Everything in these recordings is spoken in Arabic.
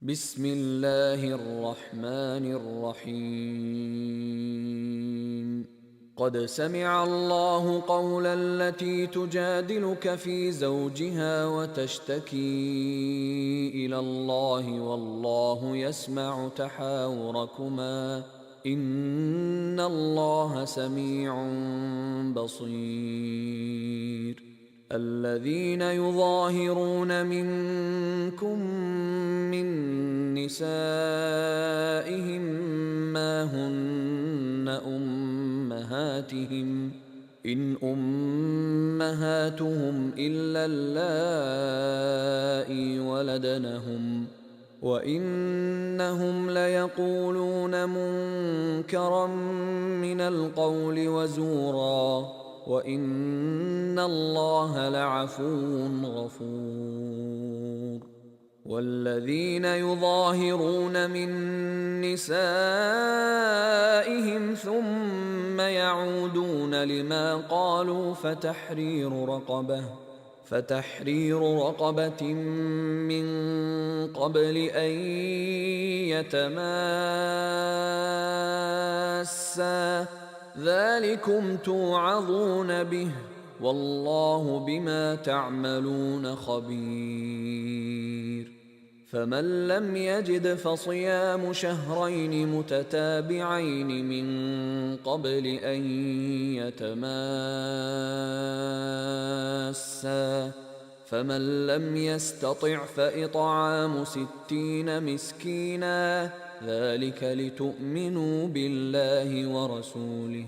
بسم الله الرحمن الرحيم. قد سمع الله قول التي تجادلك في زوجها وتشتكي إلى الله والله يسمع تحاوركما إن الله سميع بصير. الذين يظاهرون منكم من نسائهم ما هن أمهاتهم إن أمهاتهم إلا اللائي ولدنهم وإنهم ليقولون منكرا من القول وزورا وإن الله لعفو غفور. والذين يظاهرون من نسائهم ثم يعودون لما قالوا فتحرير رقبة من قبل أن يتماسا ذلكم توعظون به والله بما تعملون خبير. فمن لم يجد فصيام شهرين متتابعين من قبل أن يتماسا فمن لم يستطع فإطعام 60 مسكينا ذلك لتؤمنوا بالله ورسوله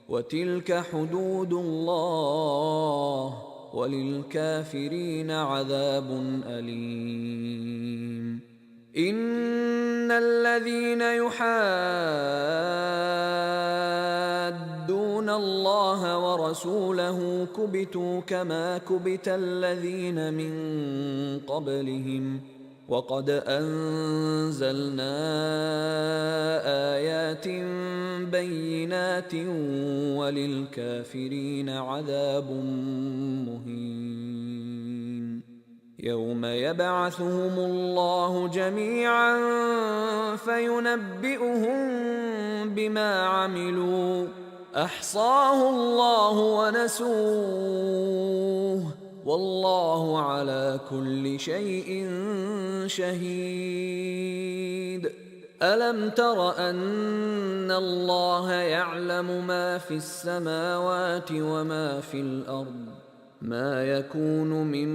وتلك حدود الله وللكافرين عذاب أليم. إن الذين يحادون الله ورسوله كبتوا كما كبت الذين من قبلهم وقد أنزلنا آيات بينات وللكافرين عذاب مهين. يوم يبعثهم الله جميعا فينبئهم بما عملوا أحصاه الله ونسوه والله على كل شيء شهيد. ألم تر أن الله يعلم ما في السماوات وما في الأرض ما يكون من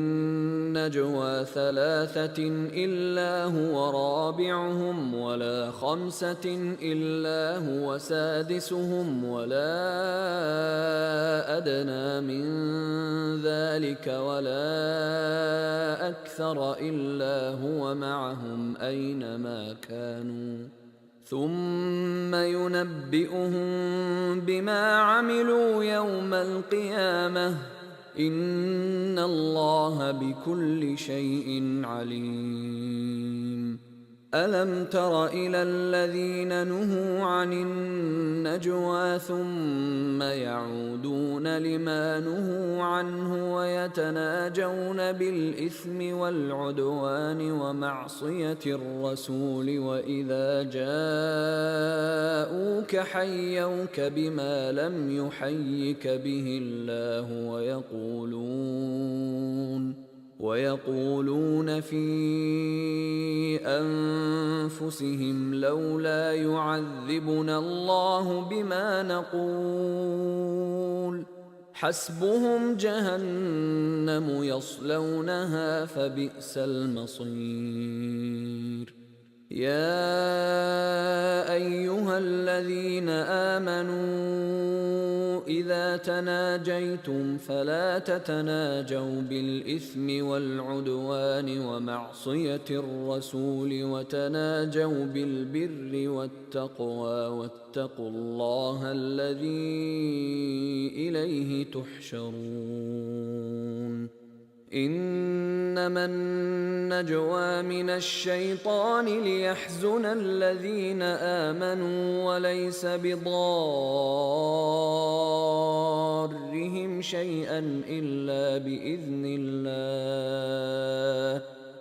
نجوى 3 إلا هو رابعهم ولا 5 إلا هو سادسهم ولا أدنى من ذلك ولا أكثر إلا هو معهم أينما كانوا ثم ينبئهم بما عملوا يوم القيامة إن الله بكل شيء عليم. ألم تر إلى الذين نهوا عن النجوى ثم يعودون لما نهوا عنه ويتناجون بالإثم والعدوان ومعصية الرسول وإذا جاءوك حيوك بما لم يحيك به الله ويقولون في أنفسهم لولا يعذبنا الله بما نقول حسبهم جهنم يصلونها فبئس المصير. يا أيها الذين آمنوا إذا تناجيتم فلا تتناجوا بالإثم والعدوان ومعصية الرسول وتناجوا بالبر والتقوى واتقوا الله الذي إليه تحشرون. إنما النجوى من الشيطان ليحزن الذين آمنوا وليس بضارهم شيئا إلا بإذن الله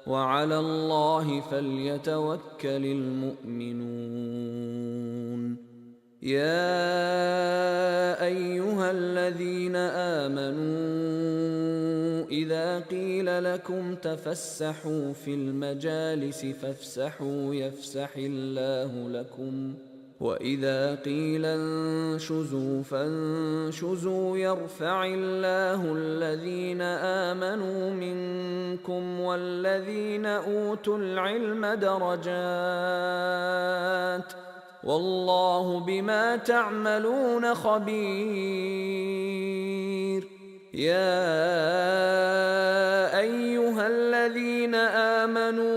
وعلى الله فليتوكل المؤمنون. يا أيها الذين آمنوا إذا قيل لكم تفسحوا في المجالس فافسحوا يفسح الله لكم، وإذا قيل انشزوا فانشزوا يرفع الله الذين آمنوا منكم والذين أوتوا العلم درجات، والله بما تعملون خبير. يا أيها الذين آمنوا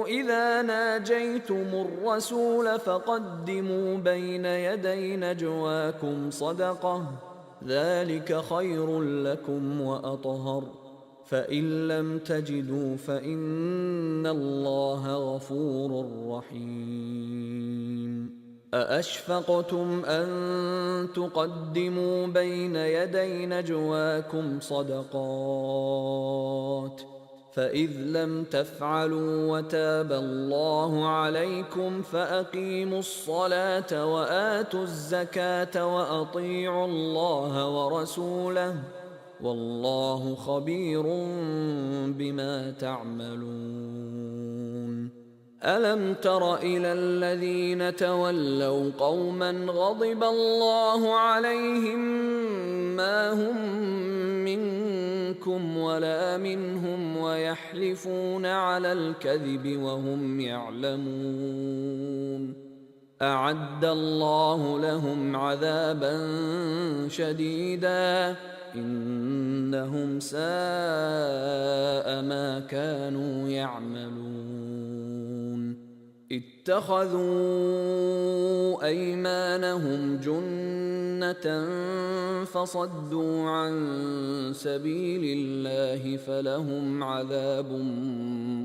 إذا ناجيتم الرسول فقدموا بين يدي نجواكم صدقة، ذلك خير لكم وأطهر، فإن لم تجدوا فإن الله غفور رحيم. أأشفقتم أن تقدموا بين يدي نجواكم صدقات، فإذ لم تفعلوا وتاب الله عليكم فأقيموا الصلاة وآتوا الزكاة وأطيعوا الله ورسوله، والله خبير بما تعملون. ألم تر إلى الذين تولوا قوما غضب الله عليهم ما هم منكم ولا منهم ويحلفون على الكذب وهم يعلمون، أعد الله لهم عذابا شديدا إنهم ساء ما كانوا يعملون. اتخذوا أيمانهم جنة فصدوا عن سبيل الله فلهم عذاب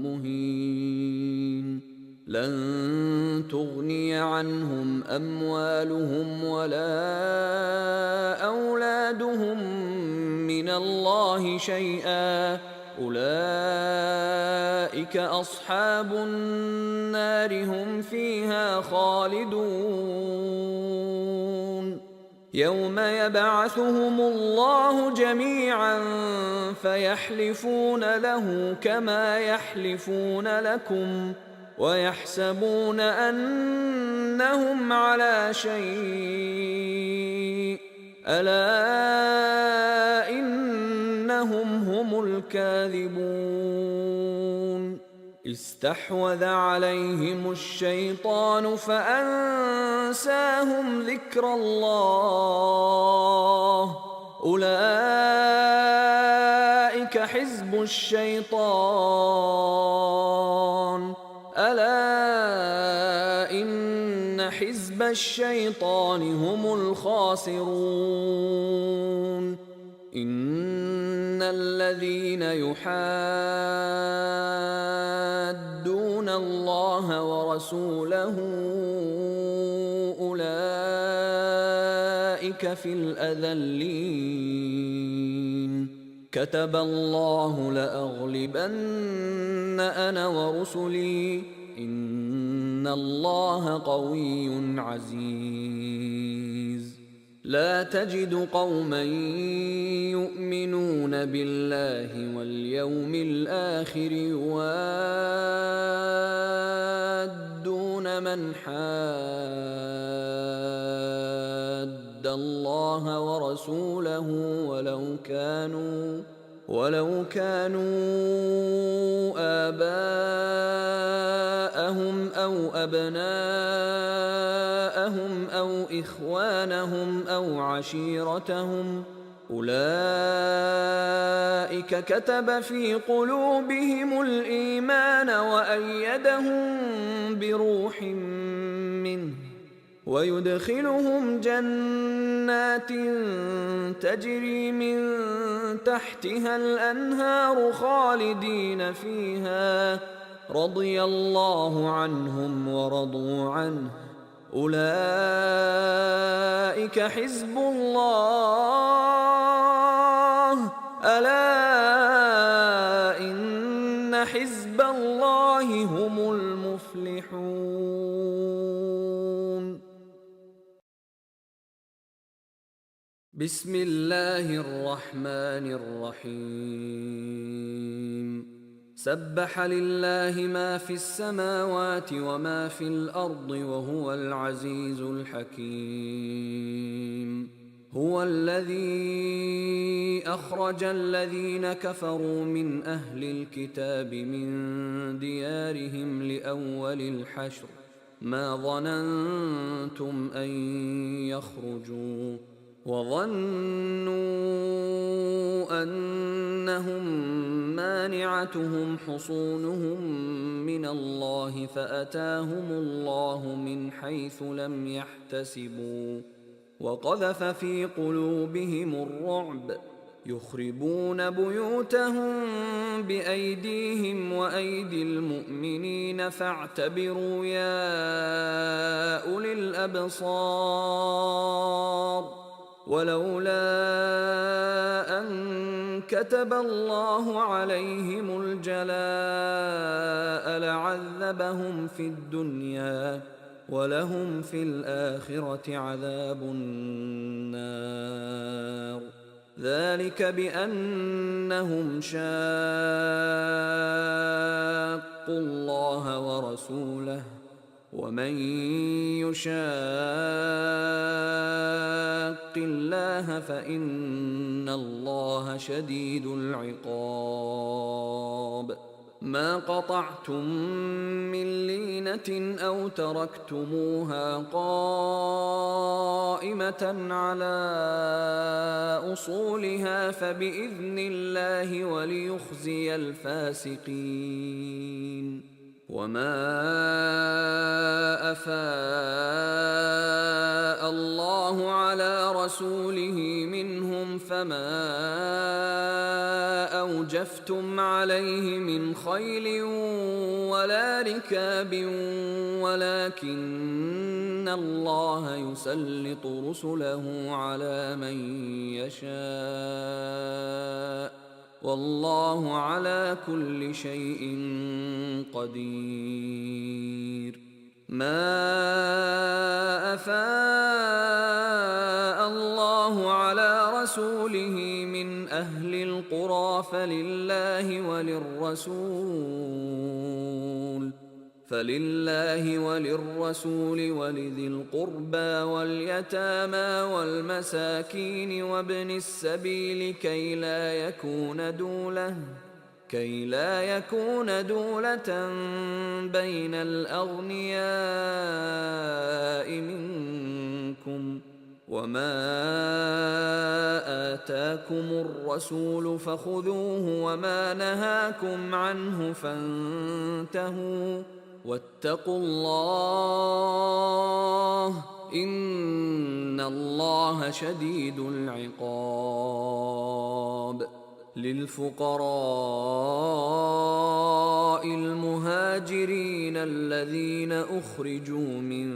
مهين. لن تغني عنهم أموالهم ولا أولادهم من الله شيئا، أولئك أصحاب النار هم فيها خالدون. يوم يبعثهم الله جميعا فيحلفون له كما يحلفون لكم ويحسبون أنهم على شيء، ألا إنهم هم الكاذبون. استحوذ عليهم الشيطان فأنساهم ذكر الله، أولئك حزب الشيطان، ألا إن حزب الشيطان هم الخاسرون. إن الذين يحادون الله ورسوله أولئك في الأذلين. كتب الله لأغلبن أنا ورسلي إن الله قوي عزيز. لا تجد قوما يؤمنون بالله واليوم الآخر يوادون من حاد الله ورسوله ولو كانوا آباءهم أو أبناءهم أو إخوانهم أو عشيرتهم، أولئك كتب في قلوبهم الإيمان وأيدهم بروح منه ويدخلهم جنات تجري من تحتها الأنهار خالدين فيها، رضي الله عنهم ورضوا عنه، أولئك حزب الله، ألا إن حزب الله هم المفلحون. بسم الله الرحمن الرحيم. سبح لله ما في السماوات وما في الأرض وهو العزيز الحكيم. هو الذي أخرج الذين كفروا من أهل الكتاب من ديارهم لأول الحشر ما ظننتم أن يخرجوا وظنوا أنهم مانعتهم حصونهم من الله فأتاهم الله من حيث لم يحتسبوا وقذف في قلوبهم الرعب يخربون بيوتهم بأيديهم وأيدي المؤمنين فاعتبروا يا أولي الأبصار. ولولا أن كتب الله عليهم الجلاء لعذبهم في الدنيا ولهم في الآخرة عذاب النار. ذلك بأنهم شاقوا الله ورسوله ومن يشاق الله فإن الله شديد العقاب. ما قطعتم من لينة أو تركتموها قائمة على أصولها فبإذن الله وليخزي الفاسقين. وما أفاء الله على رسوله منهم فما أوجفتم عليه من خيل ولا ركاب ولكن الله يسلط رسله على من يشاء والله على كل شيء قدير. ما أفاء الله على رسوله من أهل القرى فلله وللرسول ولذي القربى واليتامى والمساكين وابن السبيل كي لا يكون دولة بين الأغنياء منكم. وما آتاكم الرسول فخذوه وما نهاكم عنه فانتهوا واتقوا الله إن الله شديد العقاب. للفقراء المهاجرين الذين أخرجوا من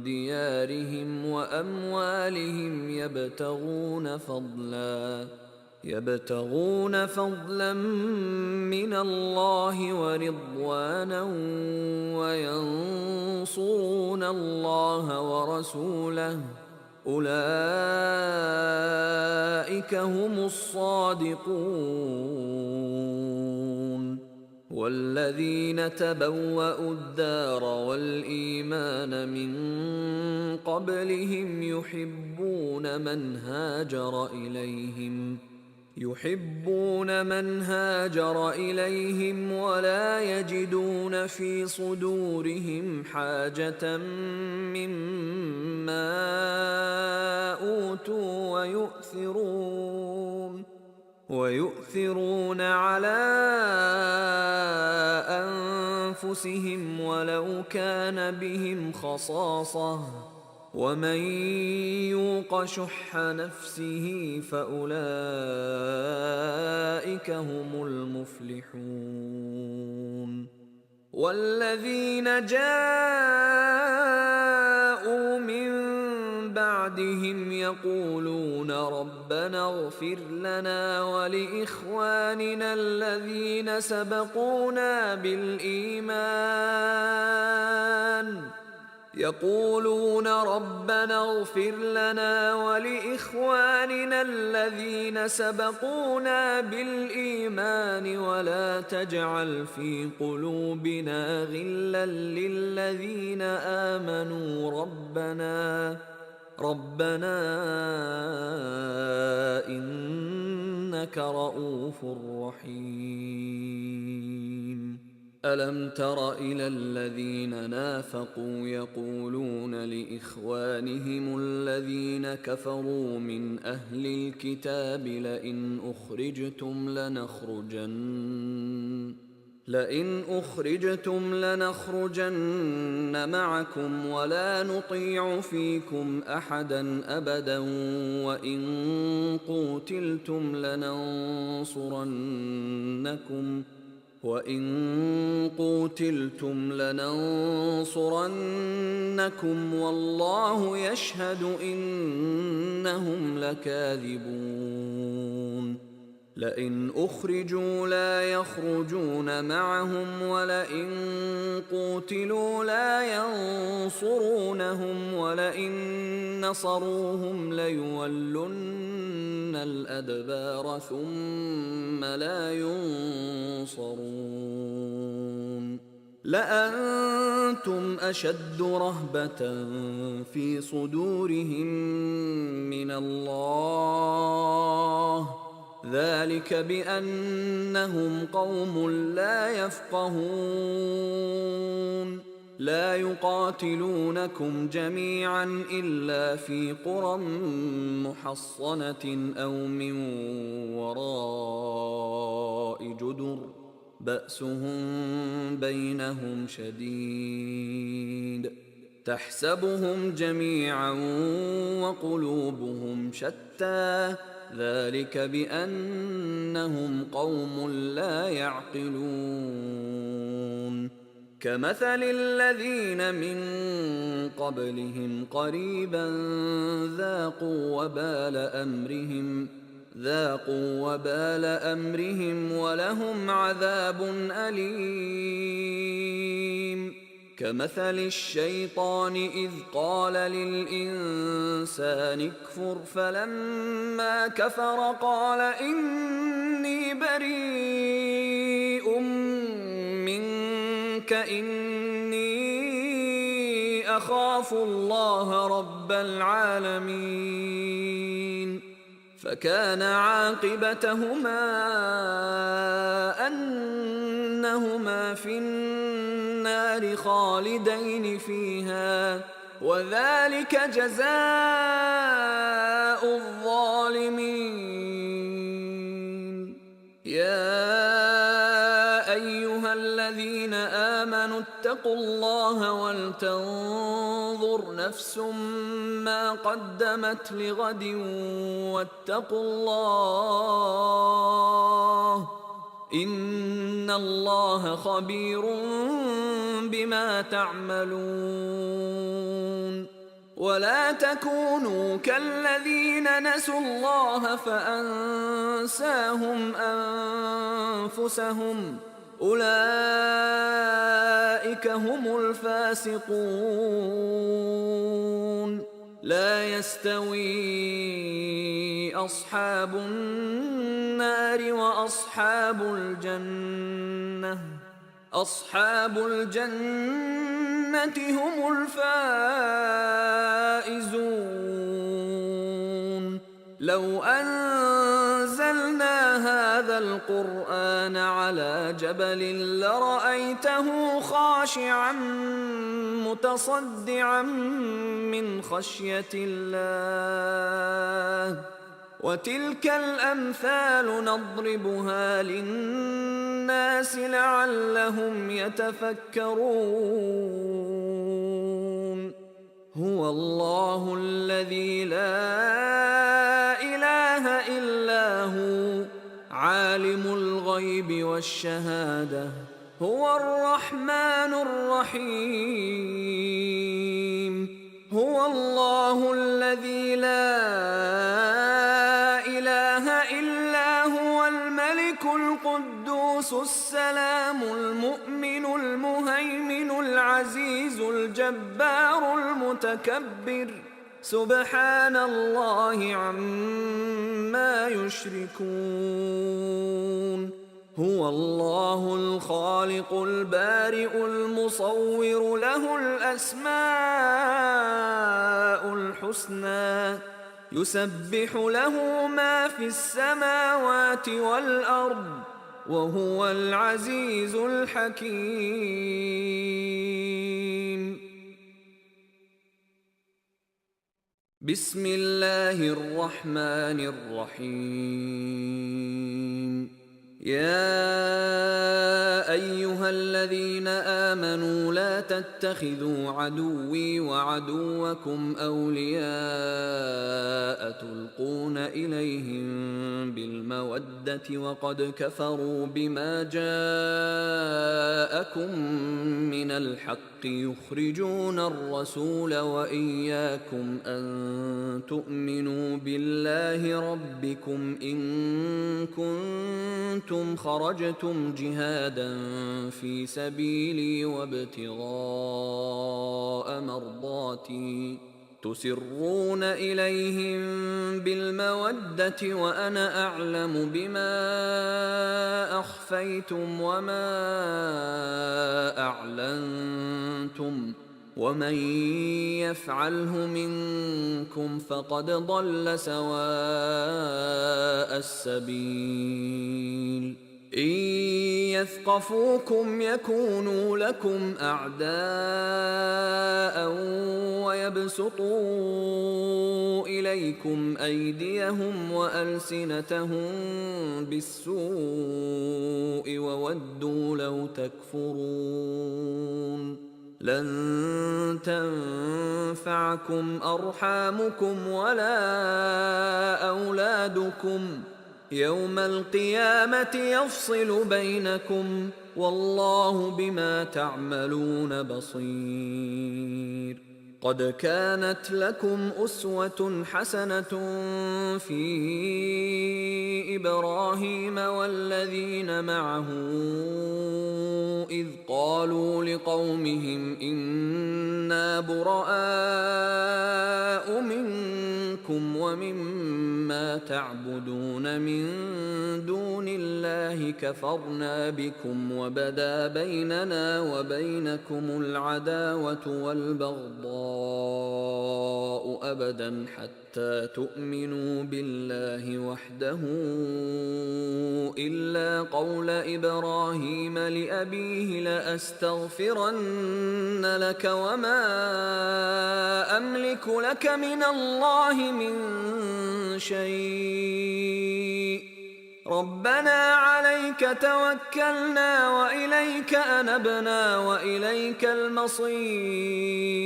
ديارهم وأموالهم يبتغون فضلا من الله ورضوانا وينصرون الله ورسوله أولئك هم الصادقون. والذين تبوأوا الدار والإيمان من قبلهم يحبون من هاجر إليهم ولا يجدون في صدورهم حاجة مما أوتوا ويؤثرون على أنفسهم ولو كان بهم خصاصة ومن يوق شح نفسه فأولئك هم المفلحون. والذين جاءوا من بعد بعدهم يقولون ربنا اغفر لنا ولإخواننا الذين سبقونا بالإيمان ولا تجعل في قلوبنا غلا للذين آمنوا ربنا إنك رؤوف رحيم. ألم تر إلى الذين نافقوا يقولون لإخوانهم الذين كفروا من أهل الكتاب لئن أخرجتم لنخرجن معكم ولا نطيع فيكم أحدا أبدا وإن قوتلتم لننصرنكم والله يشهد إنهم لكاذبون. لئن أخرجوا لا يخرجون معهم ولئن قوتلوا لا ينصرونهم ولئن نصروهم ليولن الأدبار ثم لا ينصرون. لأنتم أشد رهبة في صدورهم من الله ذلك بأنهم قوم لا يفقهون. لا يقاتلونكم جميعا إلا في قرى محصنة أو من وراء جدر بأسهم بينهم شديد تحسبهم جميعا وقلوبهم شتى ذلك بأنهم قوم لا يعقلون. كمثل الذين من قبلهم قريبا ذاقوا وبال أمرهم ولهم عذاب أليم. كمثل الشيطان إذ قال للإنسان اكفر فلما كفر قال إني بريء منك إني أخاف الله رب العالمين. فكان عاقبتهما أنهما في النار خالدين فيها وذلك جزاء الظالمين. يا أيها الذين آمنوا اتقوا الله ولتنظر نفس ما قدمت لغد واتقوا الله إن الله خبير بما تعملون. ولا تكونوا كالذين نسوا الله فأنساهم أنفسهم أولئك هم الفاسقون. لا يستوي أصحاب النار وأصحاب الجنة هم الفائزون. لو أنزلنا هذا القرآن على جبل لرأيته خاشعا متصدعا من خشية الله. وتلك الأمثال نضربها للناس لعلهم يتفكرون. هو الله الذي لا إله إلا هو عالم الغيب والشهادة هو الرحمن الرحيم. هو الله الذي العزيز الجبار المتكبر سبحان الله عما يشركون هو الله الخالق البارئ المصور له الأسماء الحسنى يسبح له ما في السماوات والأرض وهو العزيز الحكيم بسم الله الرحمن الرحيم يا أيها الذين آمنوا لا تتخذوا عدوي وعدوكم أولياء تلقون إليهم بالمودة وقد كفروا بما جاءكم من الحق يخرجون الرسول وإياكم أن تؤمنوا بالله ربكم إن كنتم خرجتم جهادا في سبيلي وابتغاء مرضاتي تسرون إليهم بالمودة وأنا أعلم بما أخفيتم وما أعلنتم ومن يفعله منكم فقد ضل سواء السبيل إن يثقفوكم يكونوا لكم أعداء ويبسطوا إليكم أيديهم وألسنتهم بالسوء وودوا لو تكفرون لن تنفعكم أرحامكم ولا أولادكم يوم القيامة يفصل بينكم والله بما تعملون بصير قد كانت لكم أسوة حسنة في إبراهيم والذين معه إذ قالوا لقومهم إنا براء منكم ومما تعبدون من دون الله كفرنا بكم وبدا بيننا وبينكم العداوة والبغضاء أبدا حتى تؤمنوا بالله وحده إلا قول إبراهيم لأبيه لأستغفرن لك وما أملك لك من الله من شيء ربنا عليك توكلنا وإليك أنبنا وإليك المصير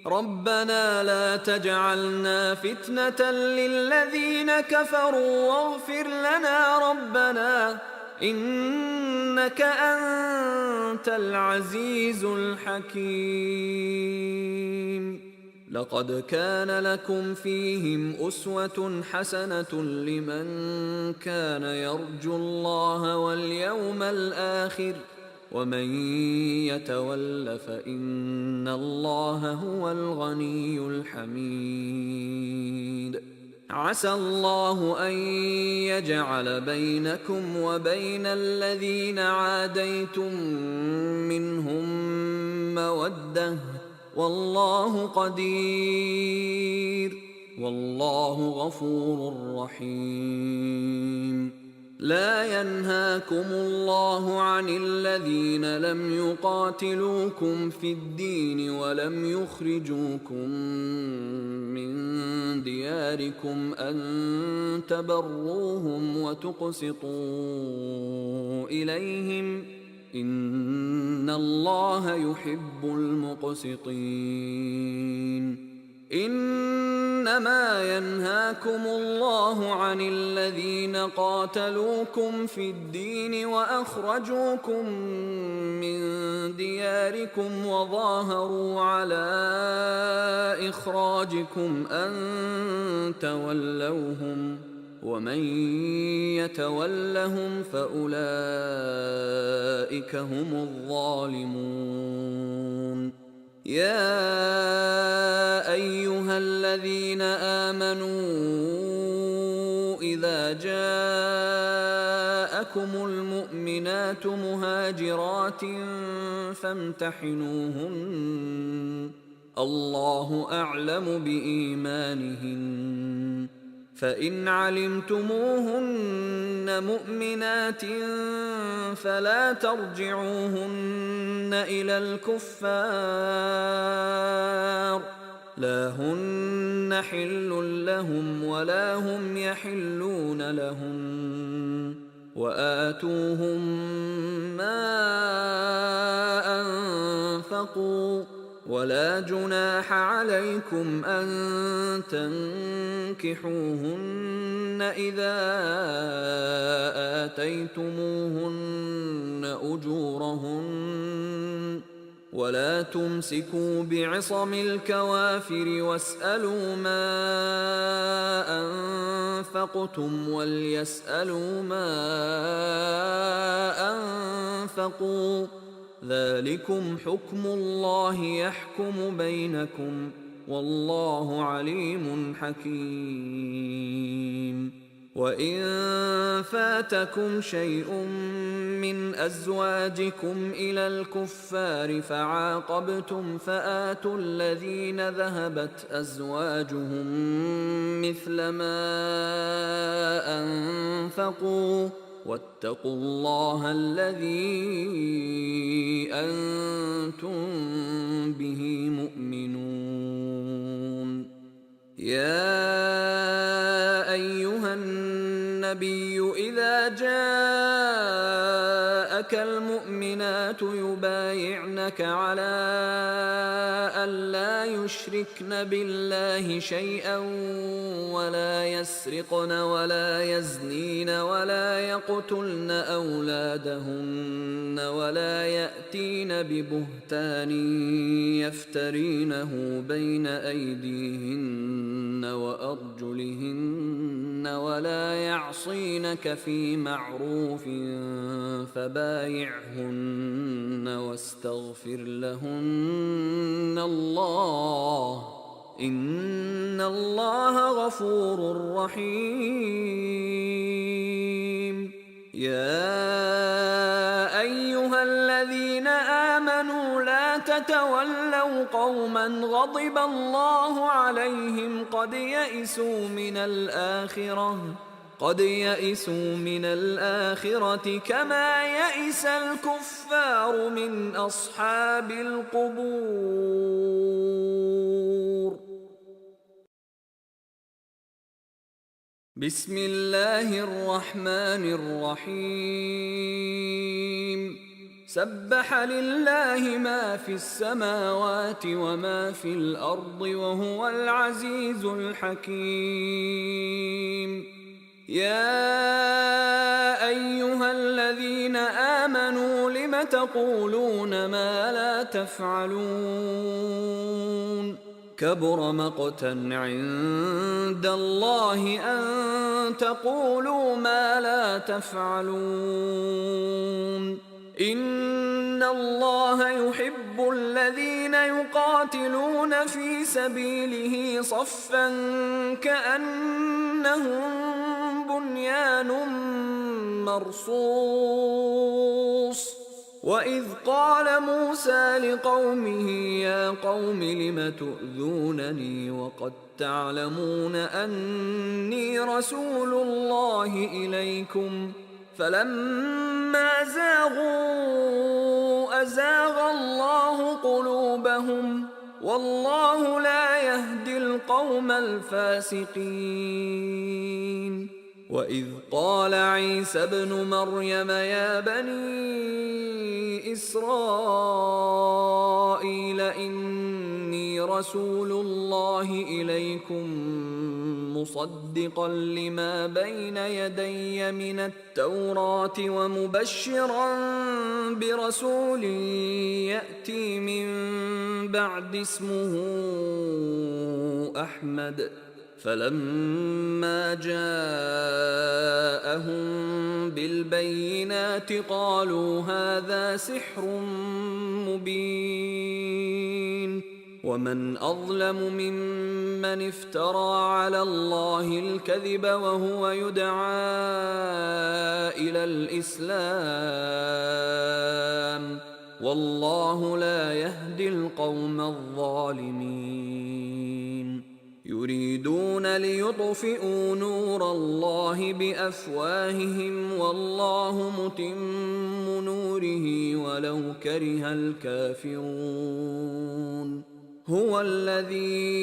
ربنا لا تجعلنا فتنة للذين كفروا واغفر لنا ربنا إنك أنت العزيز الحكيم لقد كان لكم فيهم أسوة حسنة لمن كان يرجو الله واليوم الآخر ومن يتول فإن الله هو الغني الحميد عسى الله أن يجعل بينكم وبين الذين عاديتم منهم مودة والله قدير والله غفور رحيم لا ينهاكم الله عن الذين لم يقاتلوكم في الدين ولم يخرجوكم من دياركم أن تبروهم وتقسطوا إليهم إن الله يحب المقسطين إنما ينهاكم الله عن الذين قاتلوكم في الدين وأخرجوكم من دياركم وظاهروا على إخراجكم أن تولوهم ومن يتولهم فأولئك هم الظالمون. يا أيها الذين آمنوا إذا جاءكم المؤمنات مهاجرات فامتحنوهن، الله أعلم بإيمانهن، فإن علمتموهن مؤمنات فلا ترجعوهن إلى الكفار، لا هن حل لهم ولا هم يحلون لهم، وآتوهم ما أنفقوا، ولا جناح عليكم أن تنكحوهن إذا آتيتموهن أجورهن، ولا تمسكوا بعصم الكوافر واسألوا ما أنفقتم وليسألوا ما أنفقوا، ذلكم حكم الله يحكم بينكم، والله عليم حكيم. وإن فاتكم شيء من أزواجكم إلى الكفار فعاقبتم فآتوا الذين ذهبت أزواجهم مثل ما أنفقوا، واتقوا الله الذي أنتم به مؤمنون. يا أيها النبي إذا جاءك المؤمنات يبايعنك على أن لا يشركن بالله شيئا ولا يسرقن ولا يزنين ولا يقتلن أولادهن ولا يأتين ببهتان يفترينه بين أيديهن وأرجلهن ولا يعصينك في معروف فبايعهن واستغفر لهن الله، إن الله غفور رحيم. يا أيها الذين آمنوا لا تتولوا قوما غضب الله عليهم قد يئسوا من الآخرة كما يئس الكفار من أصحاب القبور. بسم الله الرحمن الرحيم. سبح لله ما في السماوات وما في الأرض وهو العزيز الحكيم. يا أيها الذين آمنوا لم تقولون ما لا تفعلون؟ كبر مقتا عند الله أن تقولوا ما لا تفعلون. إن الله يحب الذين يقاتلون في سبيله صفا كأنهم بنيان مرصوص. وإذ قال موسى لقومه يا قوم لم تؤذونني وقد تعلمون أني رسول الله إليكم فلما زاغوا أزاغ الله قلوبهم والله لا يهدي القوم الفاسقين. وإذ قال عيسى ابن مريم يا بني إسرائيل إني رسول الله إليكم مصدقا لما بين يدي من التوراة ومبشرا برسول يأتي من بعد اسمه أحمد فلما جاءهم بالبينات قالوا هذا سحر مبين ومن أظلم ممن افترى على الله الكذب وهو يدعى إلى الإسلام والله لا يهدي القوم الظالمين يريدون ليطفئوا نور الله بأفواههم والله متم نوره ولو كره الكافرون هو الذي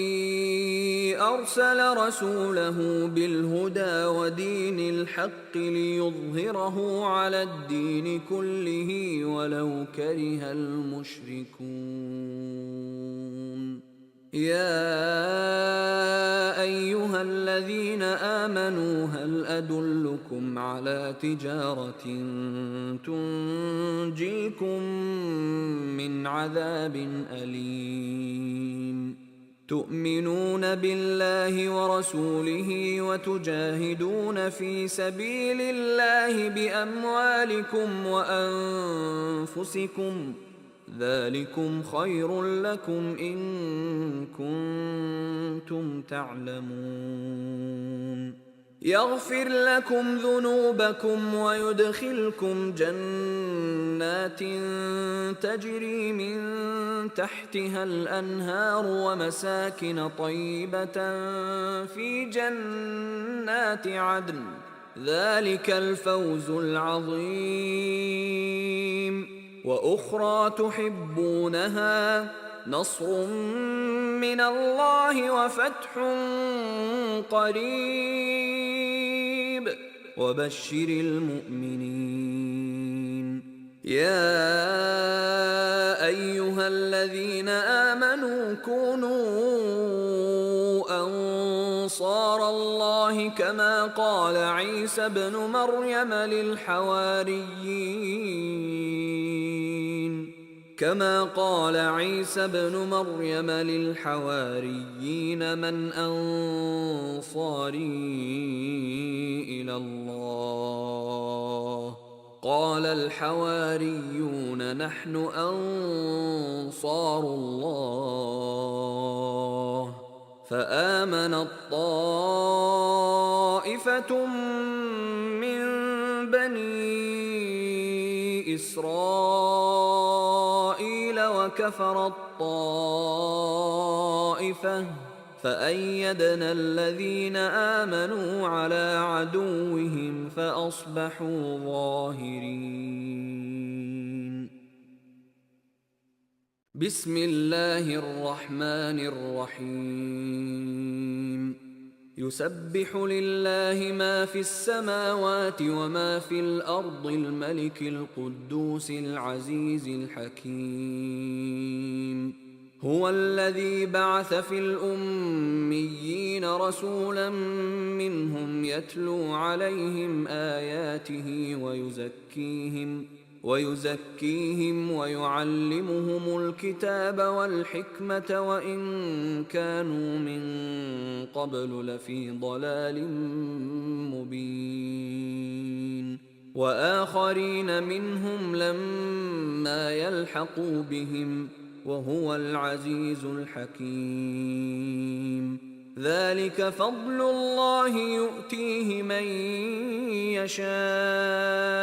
أرسل رسوله بالهدى ودين الحق ليظهره على الدين كله ولو كره المشركون يا أيها الذين آمنوا هل أدلكم على تجارة تنجيكم من عذاب أليم تؤمنون بالله ورسوله وتجاهدون في سبيل الله بأموالكم وأنفسكم ذلكم خير لكم إن كنتم تعلمون يغفر لكم ذنوبكم ويدخلكم جنات تجري من تحتها الأنهار ومساكن طيبة في جنات عدن ذلك الفوز العظيم وأخرى تحبونها نصر من الله وفتح قريب وبشر المؤمنين يا أيها الذين آمنوا كونوا أنصار الله كما قال عيسى ابن مريم للحواريين من أنصاري إلى الله قال الحواريون نحن أنصار الله فآمنت طائفة من بني إسرائيل وكفرت طائفة فأيدنا الذين آمنوا على عدوهم فأصبحوا ظاهرين بسم الله الرحمن الرحيم يسبح لله ما في السماوات وما في الأرض الملك القدوس العزيز الحكيم هو الذي بعث في الأميين رسولا منهم يتلو عليهم آياته ويزكيهم ويعلمهم الكتاب والحكمة وإن كانوا من قبل لفي ضلال مبين وآخرين منهم لما يلحقوا بهم وهو العزيز الحكيم ذلك فضل الله يؤتيه من يشاء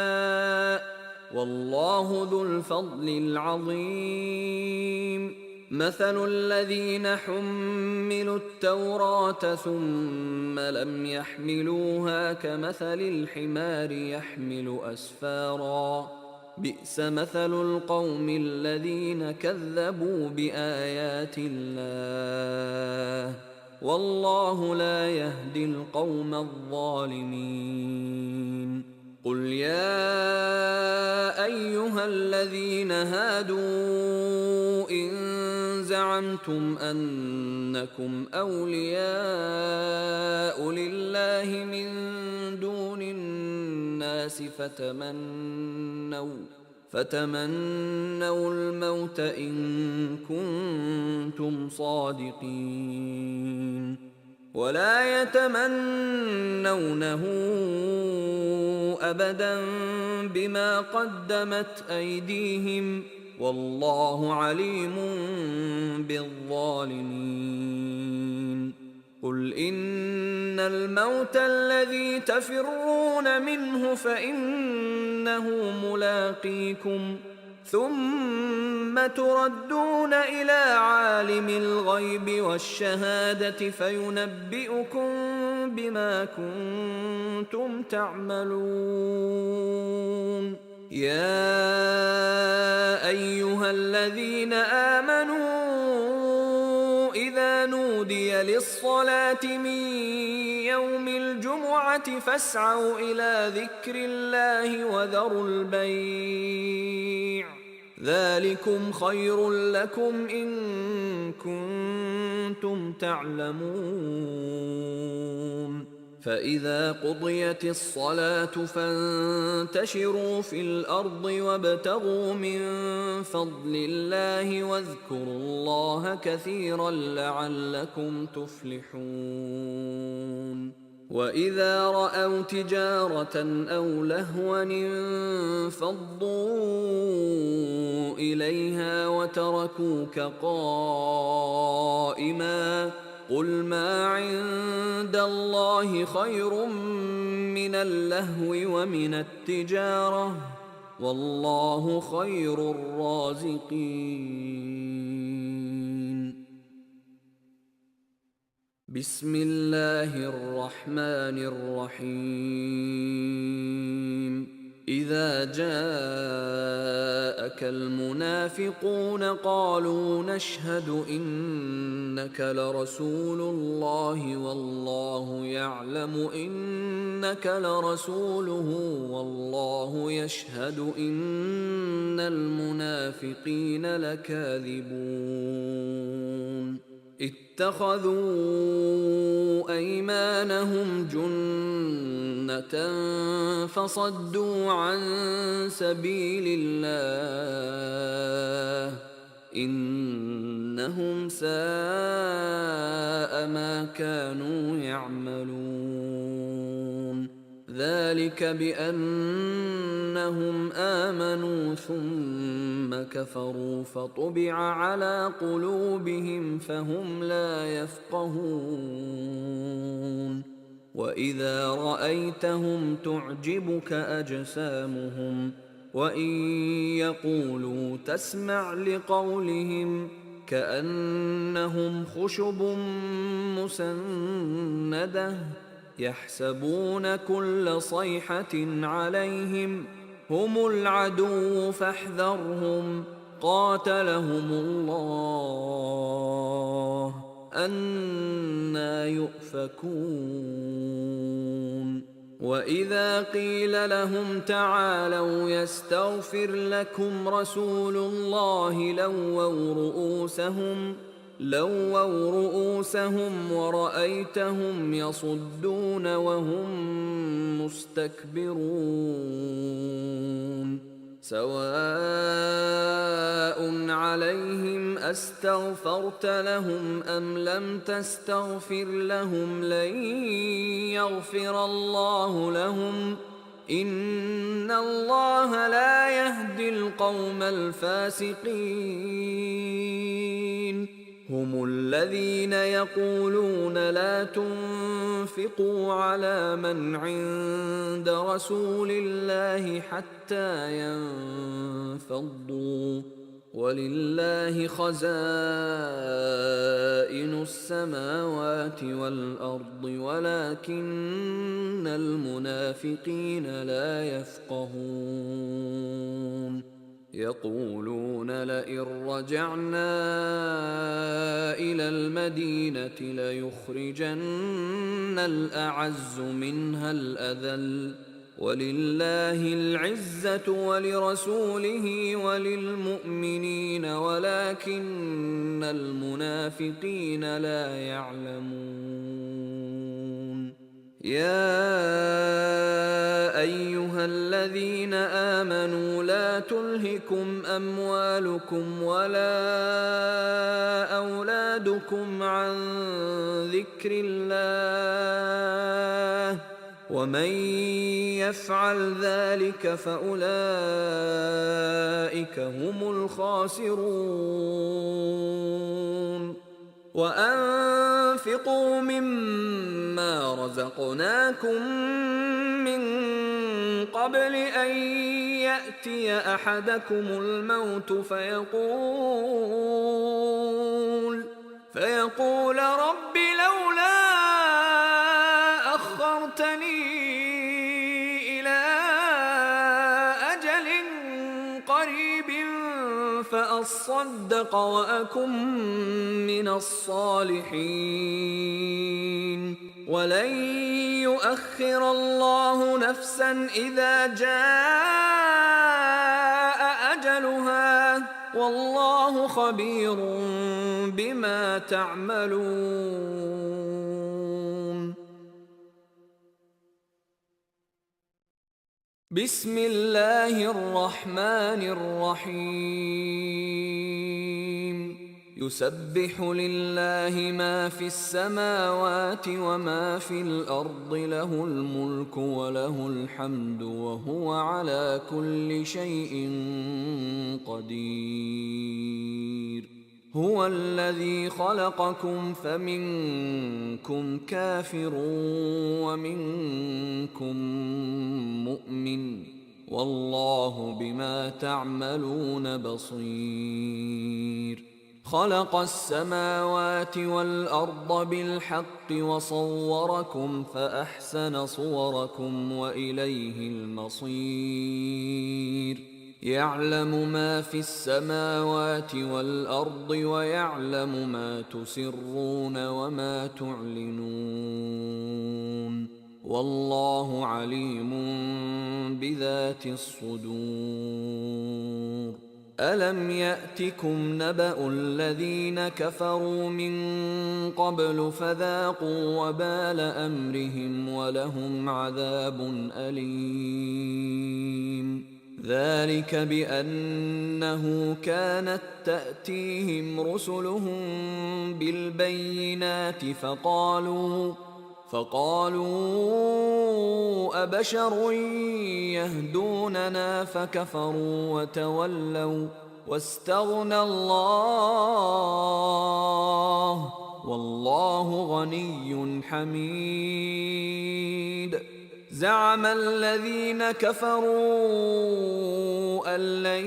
والله ذو الفضل العظيم مثل الذين حملوا التوراة ثم لم يحملوها كمثل الحمار يحمل أسفارا بئس مثل القوم الذين كذبوا بآيات الله والله لا يهدي القوم الظالمين قل يا أيها الذين هادوا إن زعمتم أنكم أولياء لله من دون الناس فتمنوا الموت إن كنتم صادقين ولا يتمنونه أبدا بما قدمت أيديهم والله عليم بالظالمين. قل إن الموت الذي تفرون منه فإنه ملاقيكم ثم تردون إلى عالم الغيب والشهادة فينبئكم بما كنتم تعملون. يا أيها الذين آمنوا إذا نودي للصلاة من يوم الجمعة فاسعوا إلى ذكر الله وذروا البيع ذلكم خير لكم إن كنتم تعلمون. فإذا قضيت الصلاة فانتشروا في الأرض وابتغوا من فضل الله واذكروا الله كثيرا لعلكم تفلحون. وإذا رأوا تجارة أو لهوا انفضوا إليها وتركوك قائما قل ما عند الله خير من اللهو ومن التجارة والله خير الرازقين. بسم الله الرحمن الرحيم. إذا جاءك المنافقون قالوا نشهد إنك لرسول الله والله يعلم إنك لرسوله والله يشهد إن المنافقين لكاذبون. اتخذوا أيمانهم جنة فصدوا عن سبيل الله إنهم ساء ما كانوا يعملون. ذلك بأنهم آمنوا ثم كفروا فطبع على قلوبهم فهم لا يفقهون. وإذا رأيتهم تعجبك أجسامهم وإن يقولوا تسمع لقولهم كأنهم خشب مسندة يحسبون كل صيحة عليهم هم العدو فاحذرهم قاتلهم الله أنى يؤفكون. وإذا قيل لهم تعالوا يستغفر لكم رسول الله لووا رؤوسهم ورأيتهم يصدون وهم مستكبرون. سواء عليهم أستغفرت لهم أم لم تستغفر لهم لن يغفر الله لهم إن الله لا يهدي القوم الفاسقين. هم الذين يقولون لا تنفقوا على من عند رسول الله حتى ينفضوا ولله خزائن السماوات والأرض ولكن المنافقين لا يفقهون. يقولون لئن رجعنا إلى المدينة ليخرجن الأعز منها الأذل ولله العزة ولرسوله وللمؤمنين ولكن المنافقين لا يعلمون. يا أيها الذين آمنوا لا تلهكم أموالكم ولا أولادكم عن ذكر الله ومن يفعل ذلك فأولئك هم الخاسرون. وأنفقوا مما رزقناكم من قبل أن يأتي أحدكم الموت فيقول رب لولا أخرتني إلى أجل قريب فأصدق وأكن من الصالحين ولن يؤخر الله نفسا إذا جاء أجلها والله خبير بما تعملون. بسم الله الرحمن الرحيم. يسبح لله ما في السماوات وما في الأرض له الملك وله الحمد وهو على كل شيء قدير. هو الذي خلقكم فمنكم كافر ومنكم مؤمن والله بما تعملون بصير. خلق السماوات والأرض بالحق وصوركم فأحسن صوركم وإليه المصير. يعلم ما في السماوات والأرض ويعلم ما تسرون وما تعلنون والله عليم بذات الصدور. ألم يأتكم نبأ الذين كفروا من قبل فذاقوا وبال أمرهم ولهم عذاب أليم. ذلك بأنه كانت تأتيهم رسلهم بالبينات فقالوا أبشر يهدوننا فكفروا وتولوا واستغنى الله والله غني حميد. زعم الذين كفروا أن لن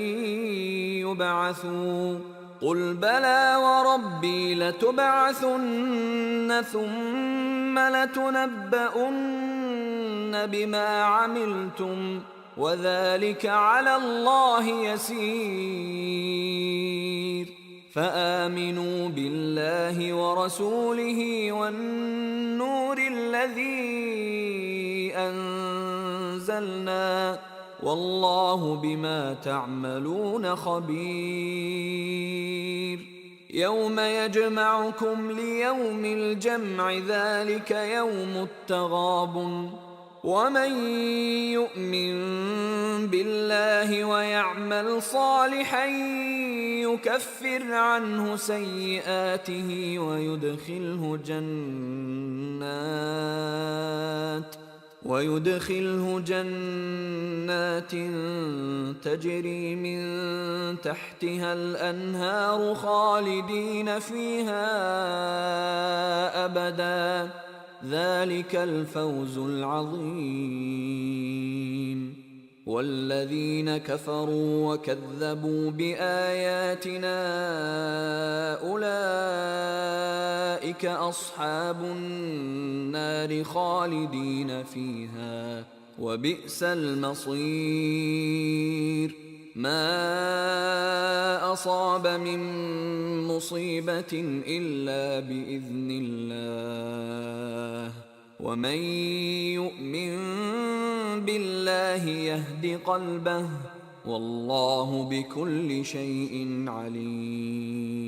يبعثوا قل بلى وربي لتبعثن ثم لتنبؤن بما عملتم وذلك على الله يسير. فآمنوا بالله ورسوله والنور الذي أنزلنا والله بما تعملون خبير. يوم يجمعكم ليوم الجمع ذلك يوم التغابن. ومن يؤمن بالله ويعمل صالحا يكفر عنه سيئاته ويدخله جنات تجري من تحتها الأنهار خالدين فيها أبدا ذلك الفوز العظيم. والذين كفروا وكذبوا بآياتنا أولئك أصحاب النار خالدين فيها وبئس المصير. ما أصاب من مصيبة إلا بإذن الله ومن يؤمن بالله يهد قلبه والله بكل شيء عليم.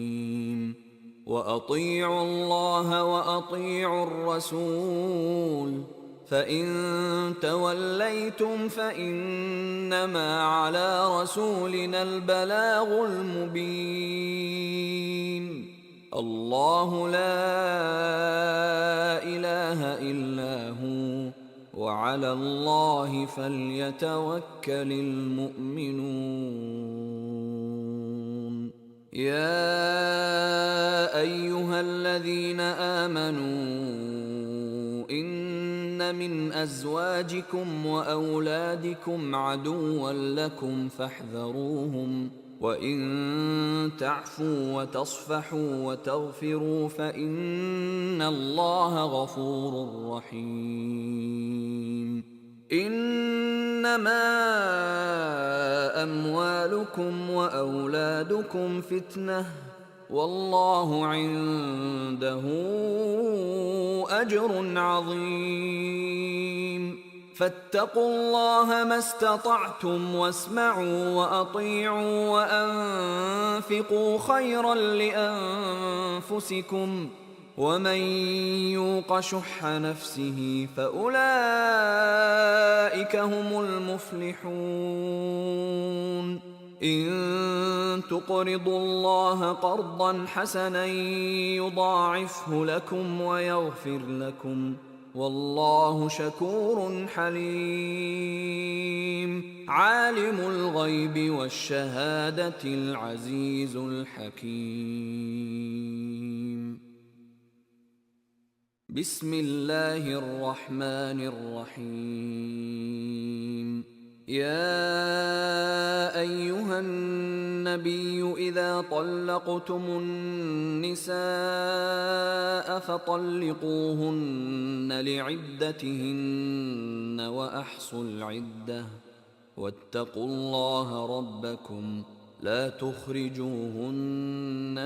وأطيعوا الله وأطيعوا الرسول فإن توليتم فإنما على رسولنا البلاغ المبين. الله لا إله إلا هو وعلى الله فليتوكل المؤمنون. يا أيها الذين آمنوا إن من أزواجكم وأولادكم عدوا لكم فاحذروهم، وإن تعفوا وتصفحوا وتغفروا فإن الله غفور رحيم. إنما أموالكم وأولادكم فتنة والله عنده أجر عظيم. فاتقوا الله ما استطعتم واسمعوا وأطيعوا وأنفقوا خيرا لأنفسكم ومن يوق شح نفسه فأولئك هم المفلحون. إن تقرضوا الله قرضا حسنا يضاعفه لكم ويغفر لكم والله شكور حليم. عالم الغيب والشهادة العزيز الحكيم. بسم الله الرحمن الرحيم. يا أيها النبي إذا طلقتم النساء فطلقوهن لعدتهن وأحصوا العدة واتقوا الله ربكم لا تخرجوهن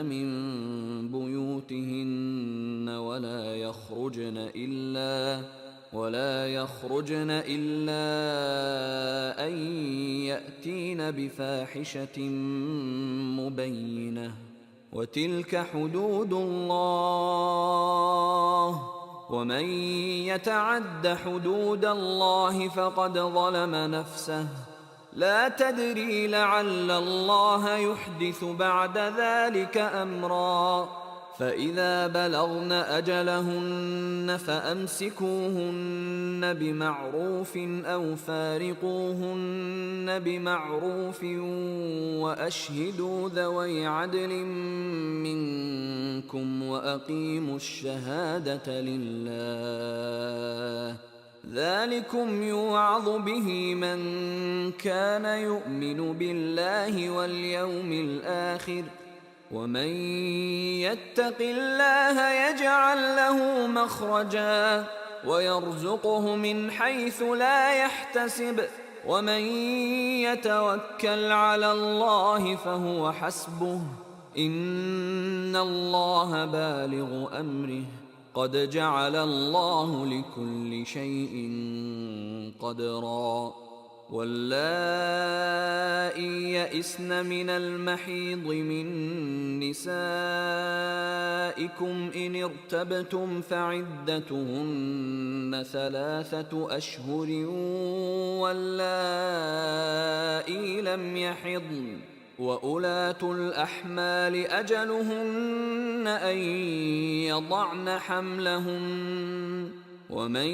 من بيوتهن ولا يخرجن إلا أن يأتين بفاحشة مبينة وتلك حدود الله ومن يتعد حدود الله فقد ظلم نفسه لا تدري لعل الله يحدث بعد ذلك أمرا. فإذا بلغن أجلهن فأمسكوهن بمعروف أو فارقوهن بمعروف وأشهدوا ذوي عدل منكم وأقيموا الشهادة لله ذلكم يوعظ به من كان يؤمن بالله واليوم الآخر ومن يتق الله يجعل له مخرجا ويرزقه من حيث لا يحتسب ومن يتوكل على الله فهو حسبه إن الله بالغ أمره قد جعل الله لكل شيء قدرا. واللائي يئسن من المحيض من نسائكم إن ارتبتم فعدتهن 3 أشهر واللائي لم يحضن وأولاة الأحمال أجلهن أن يضعن حملهن ومن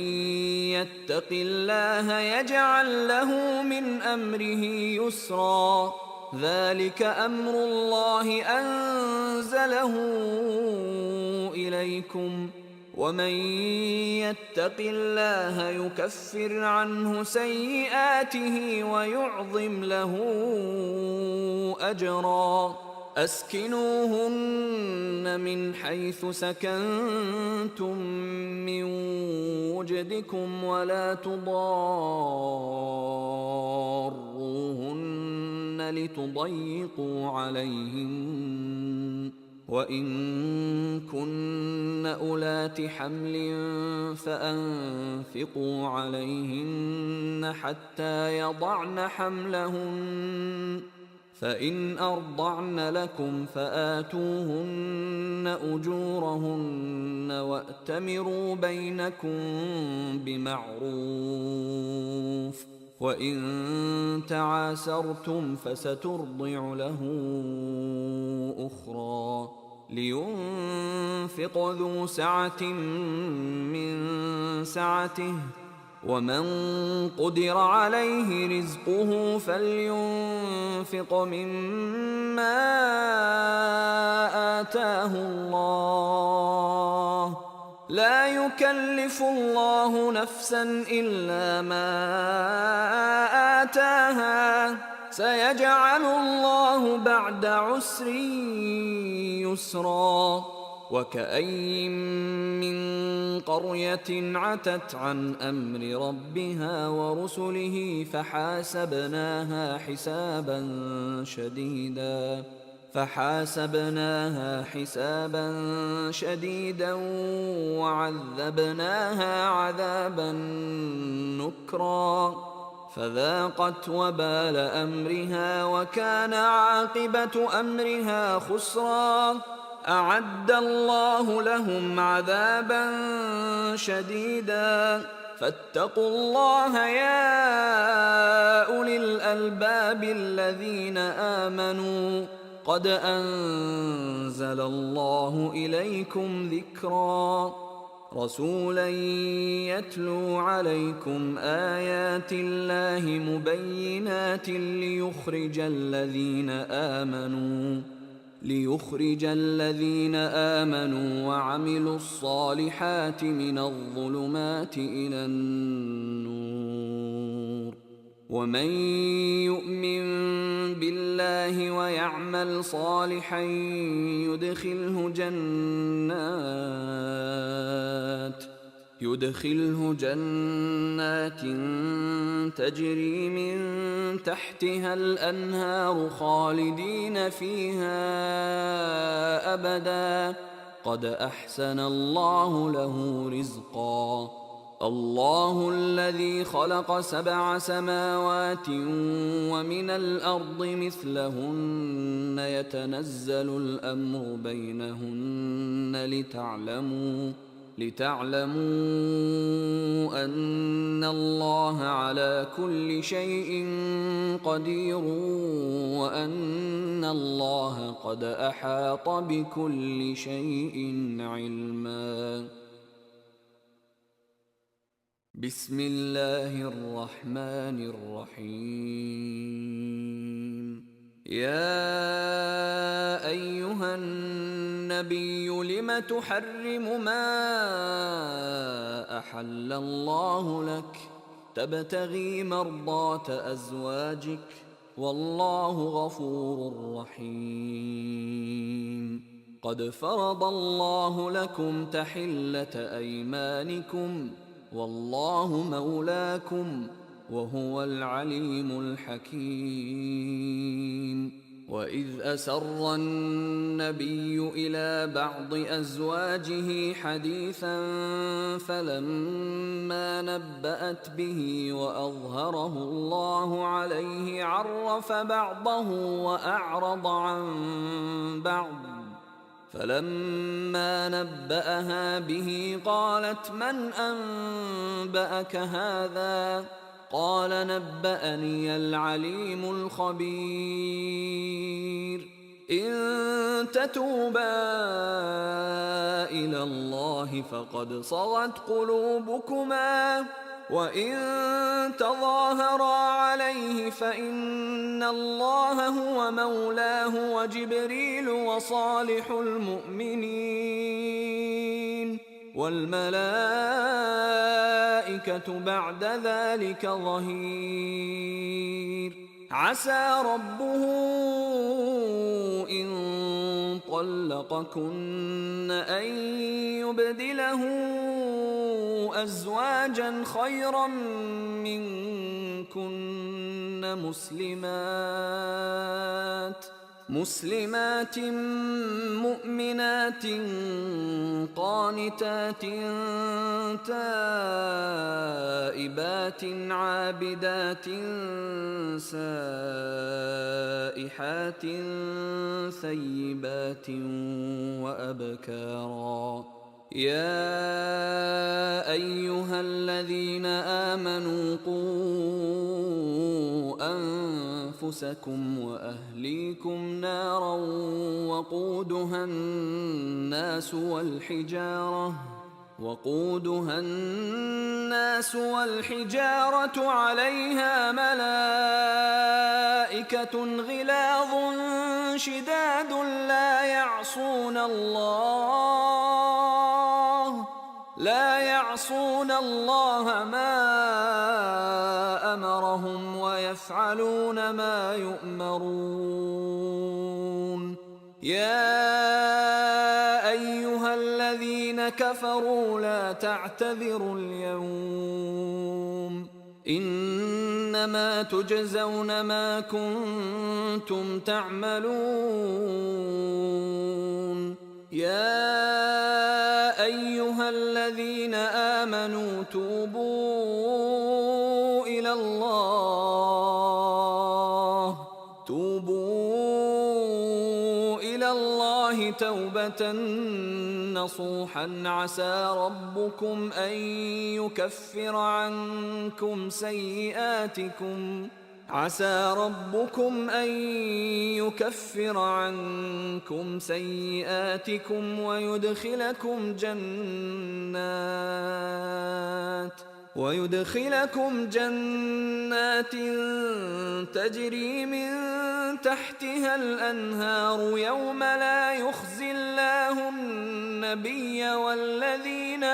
يتق الله يجعل له من أمره يسرا. ذلك أمر الله أنزله إليكم ومن يتق الله يكفر عنه سيئاته ويعظم له أجرا. أسكنوهن من حيث سكنتم من وجدكم ولا تضاروهن لتضيقوا عليهن وإن كن أولات حمل فأنفقوا عليهن حتى يضعن حملهن فإن أرضعن لكم فآتوهن أجورهن وأتمروا بينكم بمعروف، وإن تعاسرتم فسترضع له أخرى. لينفق ذو سعة من سعته، ومن قدر عليه رزقه فلينفق مما آتاه الله، لا يكلف الله نفسا إلا ما آتاها، سيجعل الله بعد عسر يسرا. وكأين من قرية عتت عن أمر ربها ورسله فحاسبناها حسابا شديدا وعذبناها عذابا نكرا، فذاقت وبال أمرها وكان عاقبة أمرها خسرا. أعد الله لهم عذابا شديدا، فاتقوا الله يا أولي الألباب الذين آمنوا، قد أنزل الله إليكم ذكرا، رسولا يتلو عليكم آيات الله مبينات ليخرج الذين آمنوا وعملوا الصالحات من الظلمات إلى النور. ومن يؤمن بالله ويعمل صالحا يدخله جنات تجري من تحتها الأنهار خالدين فيها أبدا، قد أحسن الله له رزقا. الله الذي خلق 7 سماوات ومن الأرض مثلهن يتنزل الأمر بينهن لتعلموا أن الله على كل شيء قدير، وأن الله قد أحاط بكل شيء علما. بسم الله الرحمن الرحيم. يا أيها النبي لم تحرم ما أحل الله لك تبتغي مرضات أزواجك والله غفور رحيم. قد فرض الله لكم تحلة أيمانكم والله مولاكم وهو العليم الحكيم. وإذ أسر النبي إلى بعض أزواجه حديثا فلما نبأت به وأظهره الله عليه عرف بعضه وأعرض عن بعض، فلما نبأها به قالت من أنبأك هذا؟ قال نبأني العليم الخبير. إن تتوبا إلى الله فقد صغت قلوبكما، وإن تظاهرا عليه فإن الله هو مولاه وجبريل وصالح المؤمنين والملائكة بعد ذلك ظهير. عسى ربه إن طلقكن أن يبدله أزواجا خيرا منكن مسلمات مؤمنات قانتات تائبات عابدات سائحات ثيبات وأبكارا. يا أيها الذين آمنوا قوا أنفسكم وأهليكم نارا وقودها الناس والحجارة عليها ملائكة غلاظ شداد لا يعصون الله ما أمرهم ويفعلون ما يؤمرون. يا أيها الذين كفروا لا تعتذروا اليوم، إنما تجزون ما كنتم تعملون. يا أيها الذين آمنوا توبوا إلى الله توبة نصوحا عسى ربكم أن يكفر عنكم سيئاتكم ويدخلكم جنات تجري من تحتها الأنهار يوم لا يخزي الله النبي والذين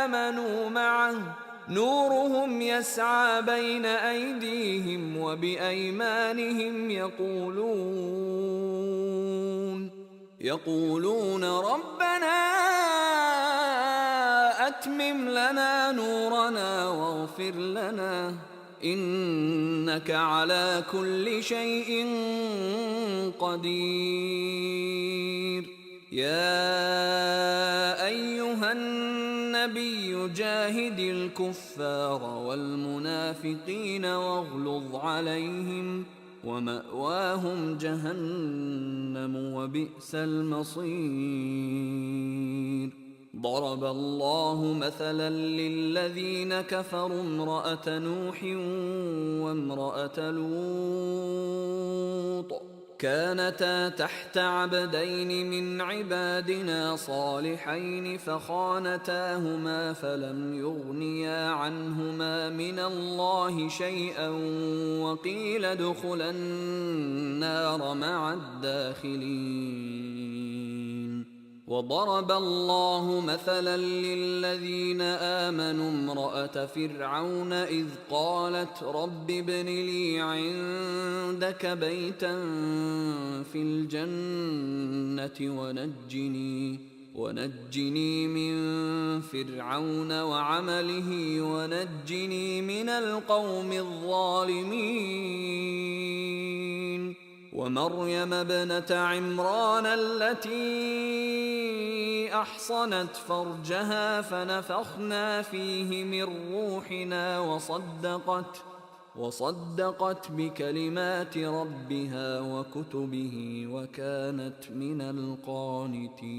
آمنوا معه نورهم يسعى بين أيديهم وبأيمانهم يقولون ربنا أتمم لنا نورنا واغفر لنا إنك على كل شيء قدير. يا أيها النبي جاهد الكفار والمنافقين واغلظ عليهم ومأواهم جهنم وبئس المصير. ضرب الله مثلا للذين كفروا امرأة نوح وامرأة لوط كانتا تحت عبدين من عبادنا صالحين فخانتاهما فلم يغنيا عنهما من الله شيئا وقيل ادخلا النار مع الداخلين. وضرب الله مثلا للذين آمنوا امرأة فرعون إذ قالت رب ابن لي عندك بيتا في الجنة ونجني من فرعون وعمله ونجني من القوم الظالمين. ومريم ابنة عمران التي أحصنت فرجها فنفخنا فيه من روحنا وصدقت بكلمات ربها وكتبه وكانت من القانتين.